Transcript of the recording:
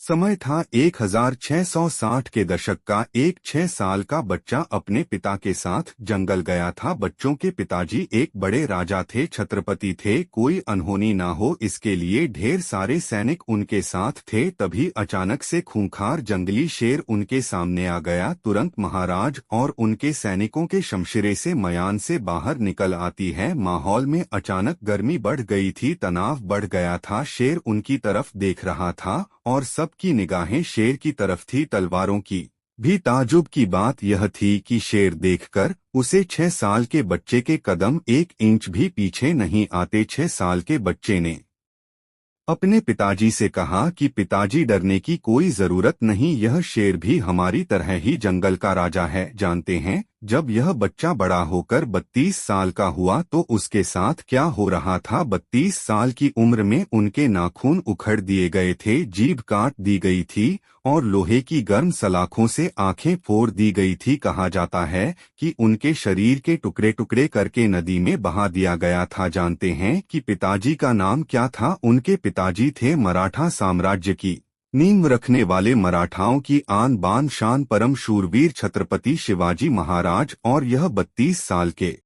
समय था 1660 के दशक का। एक 6 साल का बच्चा अपने पिता के साथ जंगल गया था। बच्चों के पिताजी एक बड़े राजा थे, छत्रपति थे, कोई अनहोनी ना हो इसके लिए ढेर सारे सैनिक उनके साथ थे। तभी अचानक से खूंखार जंगली शेर उनके सामने आ गया। तुरंत महाराज और उनके सैनिकों के शमशीरें से मयान से बाहर निकल आती है। माहौल में अचानक गर्मी बढ़ गई थी, तनाव बढ़ गया था। शेर उनकी तरफ देख रहा था और सबकी निगाहें शेर की तरफ थी, तलवारों की भी। ताजुब की बात यह थी कि शेर देखकर उसे 6 साल के बच्चे के कदम 1 इंच भी पीछे नहीं आते। 6 साल के बच्चे ने अपने पिताजी से कहा कि पिताजी, डरने की कोई जरूरत नहीं, यह शेर भी हमारी तरह ही जंगल का राजा है। जानते हैं, जब यह बच्चा बड़ा होकर 32 साल का हुआ तो उसके साथ क्या हो रहा था। 32 साल की उम्र में उनके नाखून उखड़ दिए गए थे, जीभ काट दी गई थी और लोहे की गर्म सलाखों से आंखें फोड़ दी गई थी। कहा जाता है कि उनके शरीर के टुकड़े टुकड़े करके नदी में बहा दिया गया था। जानते हैं कि पिताजी का नाम क्या था? उनके पिताजी थे मराठा साम्राज्य की नींव रखने वाले, मराठाओं की आन बान शान, परम शूरवीर छत्रपति शिवाजी महाराज। और यह 32 साल के